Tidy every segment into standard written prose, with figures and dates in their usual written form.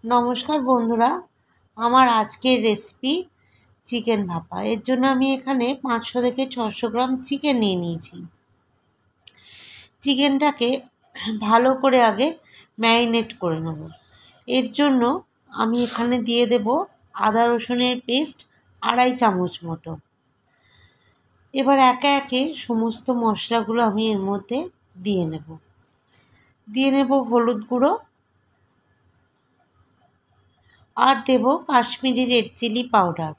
নমস্কার বন্ধুরা, আমার আজকের রেসিপি চিকেন ভাপা। এর জন্য আমি এখানে 500 থেকে 600 গ্রাম চিকেন নিয়ে নিয়েছি। চিকেনটাকে ভালো করে আগে ম্যারিনেট করে নেব। এর জন্য আমি এখানে দিয়ে দেব আদা রসুনের পেস্ট 2.5 চামচ মতো। এবার একে একে সমস্ত মশলাগুলো আমি এর মধ্যে দিয়ে নেব হলুদ গুঁড়ো, আর দেব কাশ্মীরি রেড চিলি পাউডার।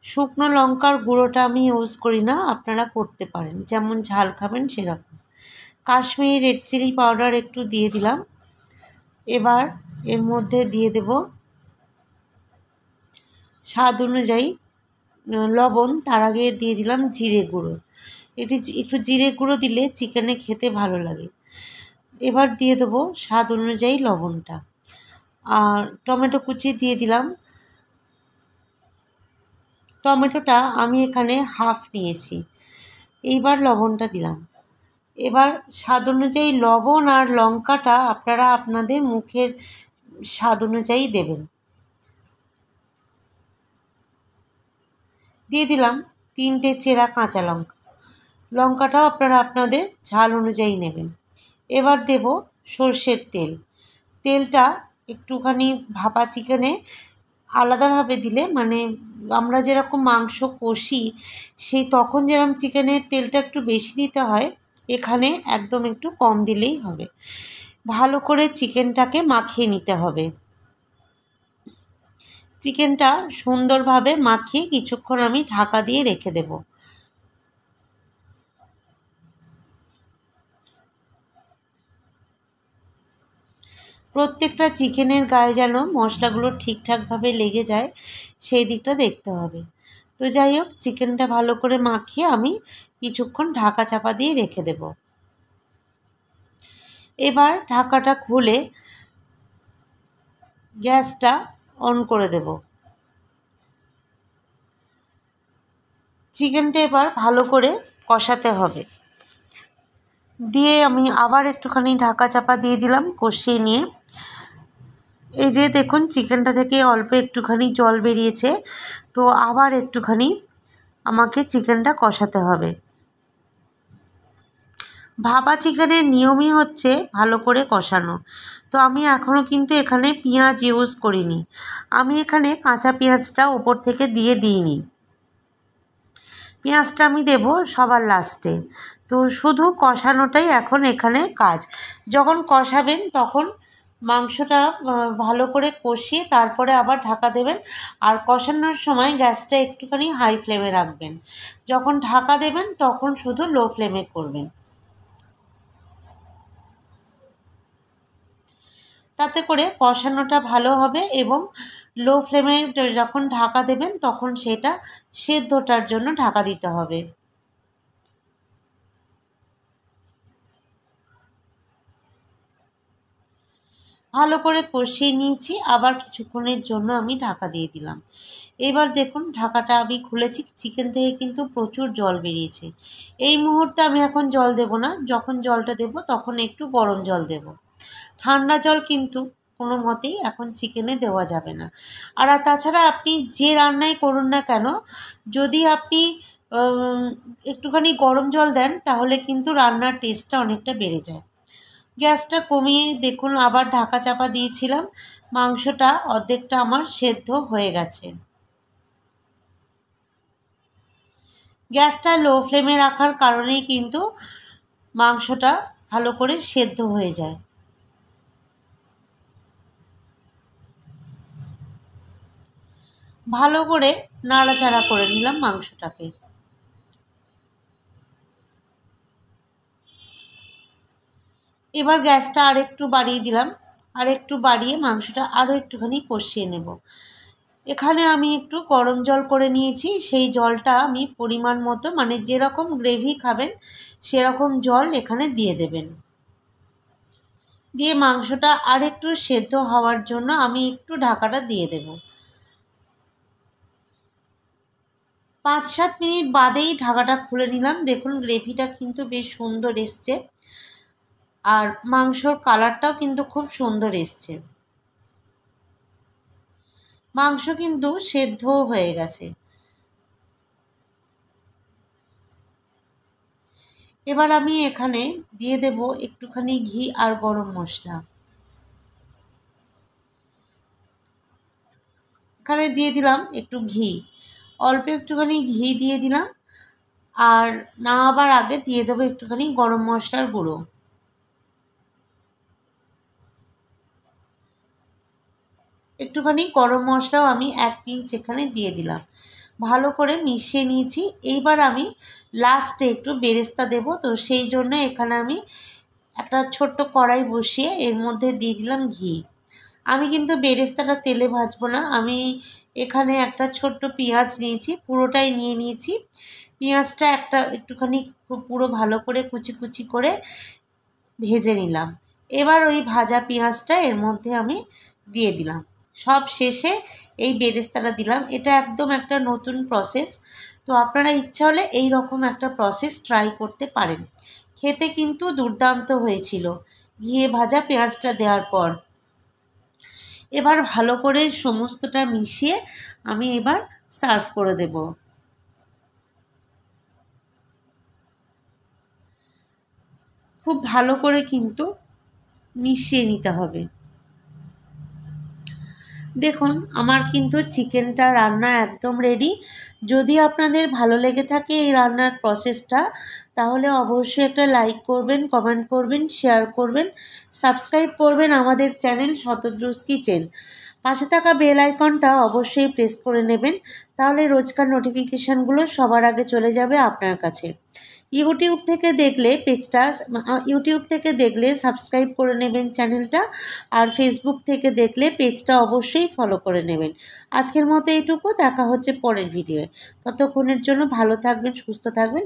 শুকনো লঙ্কার গুঁড়োটা আমি ইউজ করি না, আপনারা করতে পারেন, যেমন ঝাল খাবেন সেরকম। কাশ্মীরি রেড চিলি পাউডার একটু দিয়ে দিলাম। এবার এর মধ্যে দিয়ে দেব স্বাদ অনুযায়ী লবণ, তার আগে দিয়ে দিলাম জিরে গুঁড়ো। একটু জিরে গুঁড়ো দিলে চিকেনে খেতে ভালো লাগে। এবার দিয়ে দেবো স্বাদ অনুযায়ী লবণটা, আর টমেটো কুচি দিয়ে দিলাম। টমেটোটা আমি এখানে হাফ নিয়েছি। এইবার লবণটা দিলাম। এবার স্বাদ অনুযায়ী লবণ আর লঙ্কাটা আপনারা আপনাদের মুখের স্বাদ অনুযায়ী দেবেন। দিয়ে দিলাম 3টে চেরা কাঁচা লঙ্কা। লঙ্কাটাও আপনারা আপনাদের ঝাল অনুযায়ী নেবেন। এবার দেব সর্ষের তেল। তেলটা একটুখানি ভাপা চিকেনে আলাদাভাবে দিলে, মানে আমরা যেরকম মাংস কষি সেই তখন যেরকম চিকেনের তেলটা একটু বেশি দিতে হয়, এখানে একদম একটু কম দিলেই হবে। ভালো করে চিকেনটাকে মাখিয়ে নিতে হবে। চিকেনটা সুন্দরভাবে মাখিয়ে কিছুক্ষণ আমি ঢাকা দিয়ে রেখে দেব। প্রত্যেকটা চিকেনের গায়ে যেন মশলাগুলো ঠিকঠাকভাবে লেগে যায় সেই দিকটা দেখতে হবে। তো যাই হোক, চিকেনটা ভালো করে মাখিয়ে আমি কিছুক্ষণ ঢাকা চাপা দিয়ে রেখে দেব। এবার ঢাকাটা খুলে গ্যাসটা অন করে দেব। চিকেনটা এবার ভালো করে কষাতে হবে। দিয়ে আমি আবার একটুখানি ঢাকা চাপা দিয়ে দিলাম কষিয়ে নিয়ে। এই যে দেখুন, চিকেনটা থেকে অল্প একটুখানি জল বেরিয়েছে, তো আবার একটুখানি আমাকে চিকেনটা কষাতে হবে। ভাপা চিকেনের নিয়মই হচ্ছে ভালো করে কষানো। তো আমি এখনও কিন্তু এখানে পেঁয়াজ ইউজ করিনি। আমি এখানে কাঁচা পেঁয়াজটা ওপর থেকে দিইনি। পেঁয়াজটা আমি দেব সবার লাস্টে। তো শুধু কষানোটাই এখন এখানে কাজ। যখন কষাবেন তখন মাংসটা ভালো করে কষিয়ে তারপরে আবার ঢাকা দেবেন। আর কষানোর সময় গ্যাসটা একটুখানি হাই ফ্লেমে রাখবেন। যখন ঢাকা দেবেন তখন শুধু লো ফ্লেমে করবেন। তাতে করে কষানোটা ভালো হবে, এবং লো ফ্লেমে যখন ঢাকা দেবেন তখন সেটা সেদ্ধটার জন্য ঢাকা দিতে হবে। ভালো করে কষিয়ে নিয়েছি, আবার কিছুক্ষণের জন্য আমি ঢাকা দিয়ে দিলাম। এবার দেখুন, ঢাকাটা আমি খুলেছি, চিকেন থেকে কিন্তু প্রচুর জল বেরিয়েছে। এই মুহূর্তে আমি এখন জল দেব না, যখন জলটা দেব তখন একটু গরম জল দেব। ঠান্ডা জল কিন্তু কোনো মতেই এখন চিকেনে দেওয়া যাবে না। আর তাছাড়া আপনি যে রান্নাই করুন না কেন, যদি আপনি একটুখানি গরম জল দেন তাহলে কিন্তু রান্নার টেস্টটা অনেকটা বেড়ে যায়। গ্যাসটা কমিয়ে দেখুন আবার ঢাকা চাপা দিয়েছিলাম। মাংসটা অর্ধেকটা আমার সেদ্ধ হয়ে গেছে। গ্যাসটা লো ফ্লেমে রাখার কারণেই কিন্তু মাংসটা ভালো করে সেদ্ধ হয়ে যায়। ভালো করে নাড়াচাড়া করে নিলাম মাংসটাকে। এবার গ্যাসটা আর একটু বাড়িয়ে দিলাম, আর একটু বাড়িয়ে মাংসটা আরও একটুখানি কষিয়ে নেব। এখানে আমি একটু গরম জল করে নিয়েছি, সেই জলটা আমি পরিমাণ মতো, মানে যেরকম গ্রেভি খাবেন সেরকম জল এখানে দিয়ে দেবেন। দিয়ে মাংসটা আর একটু সেদ্ধ হওয়ার জন্য আমি একটু ঢাকাটা দিয়ে দেব। 5-7 মিনিট বাদেই ঢাকাটা খুলে নিলাম। দেখুন গ্রেভিটা কিন্তু বেশ সুন্দর এসছে, আর মাংসর কালারটাও কিন্তু খুব সুন্দর এসছে। মাংস কিন্তু সেদ্ধও হয়ে গেছে। এবার আমি এখানে দিয়ে দেব একটুখানি ঘি আর গরম মশলা। এখানে দিয়ে দিলাম একটু ঘি, অল্প একটুখানি ঘি দিয়ে দিলাম। আর নামাবার আগে দিয়ে দেবো একটুখানি গরম মশলার গুঁড়ো। একটুখানি গরম মশলাও আমি 1 পিঞ্চ এখানে দিয়ে দিলাম। ভালো করে মিশিয়ে নিয়েছি। এইবার আমি লাস্টে একটু বেরেস্তা দেব, তো সেই জন্য এখানে আমি একটা ছোট্ট কড়াই বসিয়ে এর মধ্যে দিয়ে দিলাম ঘি। আমি কিন্তু বেরেস্তাটা তেলে ভাজবো না, আমি এখানে একটা ছোট্ট পেঁয়াজ নিয়েছি, পুরোটাই নিয়ে নিয়েছি। পেঁয়াজটা একটুখানি পুরো ভালো করে কুচি কুচি করে ভেজে নিলাম। এবার ওই ভাজা পেঁয়াজটা এর মধ্যে আমি দিয়ে দিলাম। সব শেষে এই বেরেস্তাটা দিলাম। এটা একদম একটা নতুন প্রসেস, তো আপনারা ইচ্ছা হলে এই রকম একটা প্রসেস ট্রাই করতে পারেন। খেতে কিন্তু দুর্দান্ত হয়েছিল ঘিয়ে ভাজা পেঁয়াজটা দেওয়ার পর। এবার ভালো করে সমস্তটা মিশিয়ে আমি এবার সার্ভ করে দেব। খুব ভালো করে কিন্তু মিশিয়ে নিতে হবে। দেখুন আমার কিন্তু চিকেনটা রান্না একদম রেডি। যদি আপনাদের ভালো লেগে থাকে এই রান্নার প্রসেসটা, তাহলে অবশ্যই একটা লাইক করবেন, কমেন্ট করবেন, শেয়ার করবেন, সাবস্ক্রাইব করবেন আমাদের চ্যানেল শতদ্রুস কিচেন। পাশে থাকা বেল আইকনটা অবশ্যই প্রেস করে নেবেন, তাহলে রোজকার নোটিফিকেশানগুলো সবার আগে চলে যাবে আপনার কাছে। ইউটিউব থেকে দেখলে সাবস্ক্রাইব করে নেবেন চ্যানেলটা, আর ফেসবুক থেকে দেখলে পেজটা অবশ্যই ফলো করে নেবেন। আজকের মতো এইটুকু, দেখা হচ্ছে পরের ভিডিওয়ে। ততক্ষণের জন্য ভালো থাকবেন, সুস্থ থাকবেন।